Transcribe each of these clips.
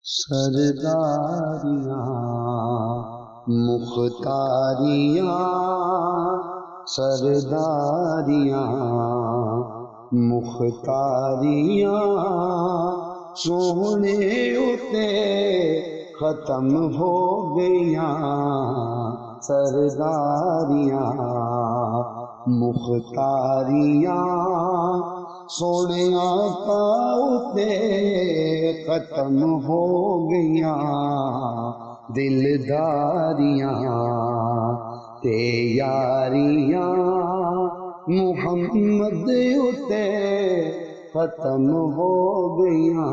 सरदारियाँ मुख्तारियाँ, सरदारियाँ मुख्तारियाँ सोने उते खत्म हो गईयां। सरदारियाँ मुख्तारियाँ सोने आका उते खत्म हो गईयां। दिलदारियाँ ते यारियाँ मुहम्मद उते खत्म हो गईयां।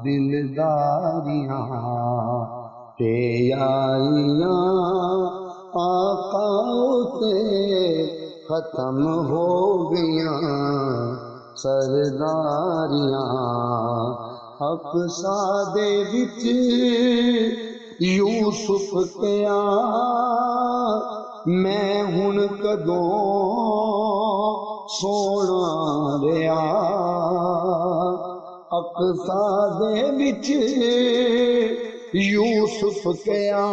दिलदारियाँ ते यारियाँ आका उते खत्म हो गईयां। सरदारियाँ अक़सा दे विच यूसुफ कया मैं हुण कदों सोना रहा। अक़सा दे विच यूसुफ कया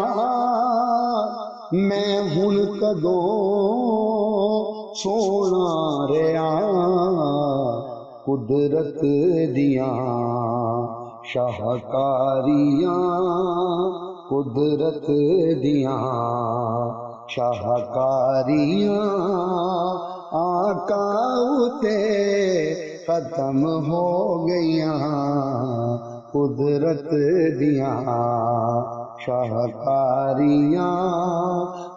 मैं हुण कदों सोना रहा। कुदरत दियां शाहकारियां, कुदरत दियां शाहकारियां आका उते खत्म हो गईयां। कुदरत दियां शाहकारियां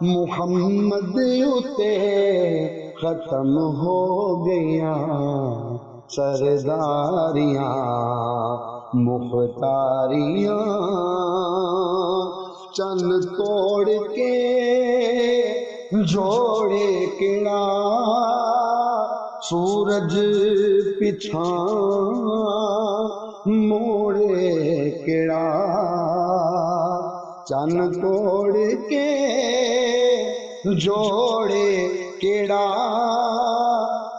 मुहम्मद उते खत्म हो गईयां। सरदारियाँ मुख्तारियाँ चन तोड़ के जोड़े किड़ा सूरज पिछा मोड़े किड़ा। चन तोड़ के जोड़े किड़ा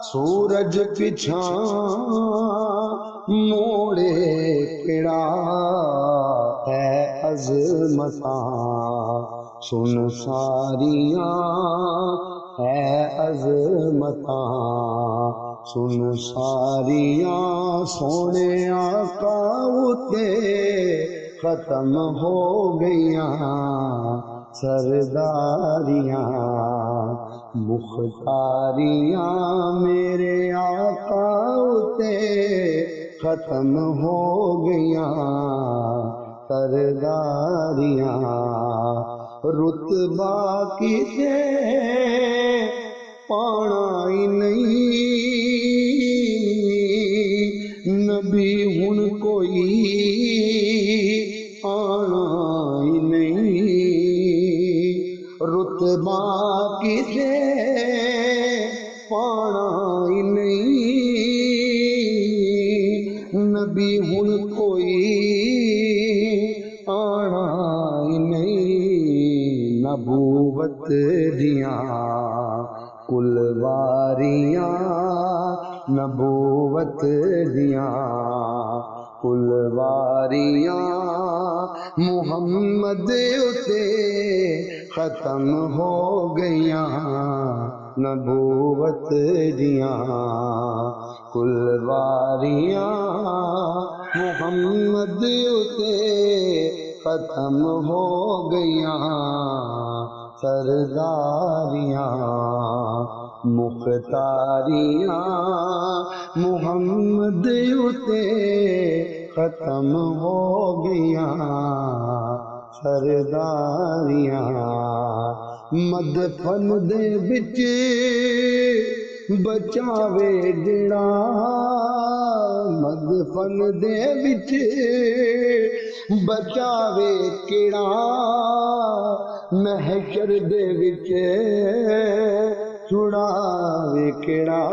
सूरज पिछा मोड़े किड़ा। है अज़मतां सुन सारियां, है अज़मतां सुन सारियां सोने आका उते खत्म हो गईयां। सरदारियाँ मुख्तारियाँ मेरे आका उते खत्म हो गईयां। सरदारियाँ रुतबा किते पाना ही नहीं, नबी हुण कोई आना ही नहीं। रुतबा किते पाना ही नहीं, नबी हुण कोई आना ही नहीं। नबूवत दियां कुलवारियाँ, नबूवत दियां कुलवारियाँ मुहम्मद उते खत्म हो गईयां। नबूवत दियां कुलवारियाँ मुहम्मद उते खत्म हो गईयां। सरदारियाँ मुख्तारियाँ मुहम्मद उते खत्म हो गईयां। सरदारियाँ मदफन दे विच बचावे जिड़ा, मदफन दे विच बचावे किड़ा। महशर दे विच छुड़ावे किड़ा।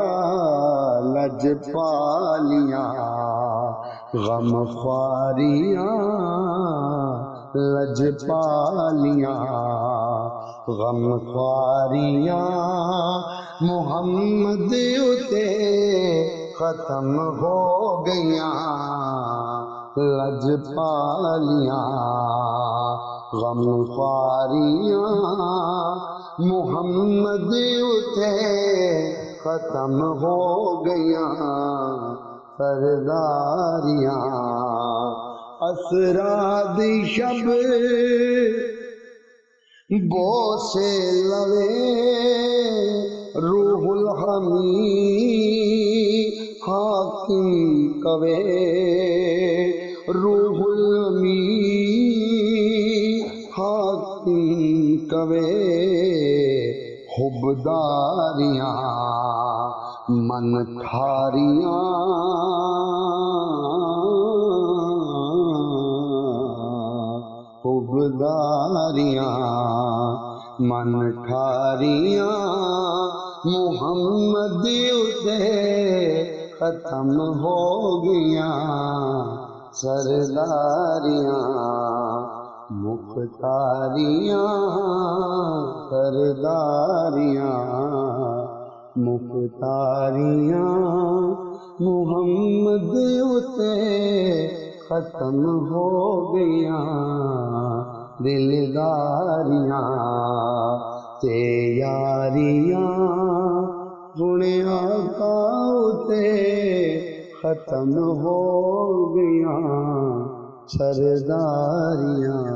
लजपालियाँ गमख्वारियाँ, लजपालियाँ गमख्वारियाँ मुहम्मद उते खत्म हो गईयां। लजपालियाँ गमख्वारियाँ मुहम्मद उते खत्म हो गया सरदारियाँ असराद शब बोसे लवे रूहुल हमी हाकिम कवे रूहुल हमी हाकिम कवे हुबदारियाँ मन ठारियाँ हुबदारियाँ मन ठारियाँ मुहम्मद उते खत्म हो गया सरदारियाँ मुख्तारियाँ सरदारियाँ मुख्तारियाँ मुहम्मद उते खत्म हो गया दिलदारियाँ ते यारियाँ गुणे आका उते खत्म हो गया सरदारियाँ।